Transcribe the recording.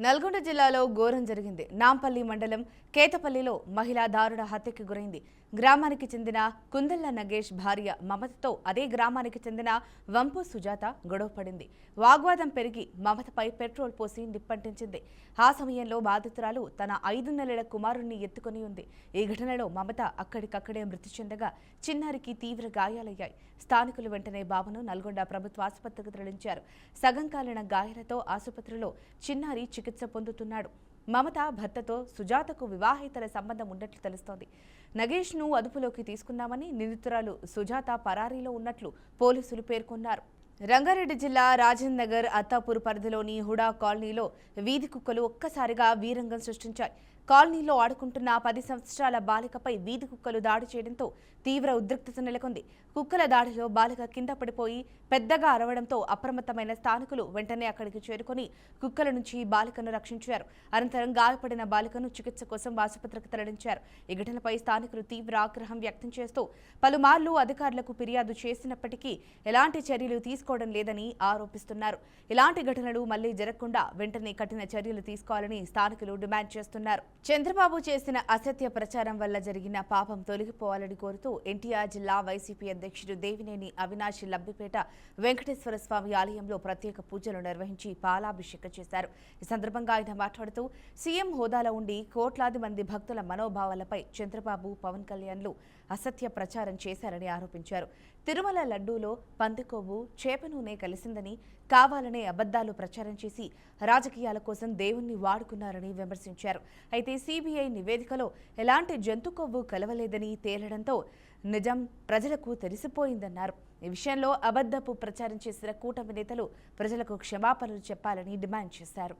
నల్గొండ జిల్లాలో ఘోరం జరిగింది. నాంపల్లి మండలం కేతపల్లిలో మహిళా దారుణ హత్యకి గురైంది. గ్రామానికి చెందిన కుందల్ల నగేష్ భార్య మమతతో అదే గ్రామానికి చెందిన వంపు సుజాత గొడవ పడింది. వాగ్వాదం పెరిగి మమతపై పెట్రోల్ పోసి నిప్పంటించింది. ఆ సమయంలో బాధితురాలు తన 5 నెలల కుమారుణ్ణి ఎత్తుకుని ఉంది. ఈ ఘటనలో మమత అక్కడికక్కడే మృతి చెందగా చిన్నారికి తీవ్ర గాయాలయ్యాయి. స్థానికులు వెంటనే బాబును నల్గొండ ప్రభుత్వ ఆసుపత్రికి తరలించారు. సగం కాలిన గాయాలతో ఆసుపత్రిలో చిన్నారి చికిత్స పొందుతున్నాడు. మమత భర్తతో సుజాతకు వివాహేతర సంబంధం ఉన్నట్లు తెలుస్తోంది. నగేష్ను అదుపులోకి తీసుకున్నామని, నిందితురాలు సుజాత పరారీలో ఉన్నట్లు పోలీసులు పేర్కొన్నారు. రంగారెడ్డి జిల్లా రాజేంద్ర నగర్ అత్తాపూర్ పరిధిలోని హుడా కాలనీలో వీధి కుక్కలు ఒక్కసారిగా వీరంగం సృష్టించాయి. కాలనీలో ఆడుకుంటున్న 10 సంవత్సరాల బాలికపై వీధి కుక్కలు దాడి చేయడంతో తీవ్ర ఉద్రిక్తత నెలకొంది. కుక్కల దాడిలో బాలిక కింద పడిపోయి పెద్దగా అరవడంతో అప్రమత్తమైన స్థానికులు వెంటనే అక్కడికి చేరుకుని కుక్కల నుంచి బాలికను రక్షించారు. అనంతరం గాయపడిన బాలికను చికిత్స కోసం ఆసుపత్రికి తరలించారు. ఈ ఘటనపై స్థానికులు తీవ్ర ఆగ్రహం వ్యక్తం చేస్తూ పలుమార్లు అధికారులకు ఫిర్యాదు చేసినప్పటికీ ఎలాంటి చర్యలు తీసుకోవడం లేదని ఆరోపిస్తున్నారు. ఇలాంటి ఘటనలు మళ్లీ జరగకుండా వెంటనే కఠిన చర్యలు తీసుకోవాలని స్థానికులు డిమాండ్ చేస్తున్నారు. చంద్రబాబు చేసిన అసత్య ప్రచారం వల్ల జరిగిన పాపం తొలగిపోవాలని కోరుతూ ఎన్టీఆర్ జిల్లా వైసీపీ అధ్యక్షుడు దేవినేని అవినాష్ లబ్బిపేట వెంకటేశ్వర స్వామి ఆలయంలో ప్రత్యేక పూజలు నిర్వహించి పాలాభిషేకం చేశారు. ఈ సందర్భంగా ఆయన మాట్లాడుతూ సీఎం హోదాలో ఉండి కోట్లాది మంది భక్తుల మనోభావాలపై చంద్రబాబు, పవన్ కళ్యాణ్లు అసత్య ప్రచారం చేశారని ఆరోపించారు. తిరుమల లడ్డూలో పందికొవ్వు, చేప నూనె కలిసిందని కావాలనే అబద్దాలు ప్రచారం చేసి రాజకీయాల కోసం దేవుణ్ణి వాడుకున్నారని విమర్శించారు. అయితే సిబిఐ నివేదికలో ఎలాంటి జంతు కొవ్వు కలవలేదని తేలడంతో నిజం ప్రజలకు తెలిసిపోయిందన్నారు. ఈ విషయంలో అబద్ధపు ప్రచారం చేసిన కూటమి నేతలు ప్రజలకు క్షమాపణలు చెప్పాలని డిమాండ్ చేశారు.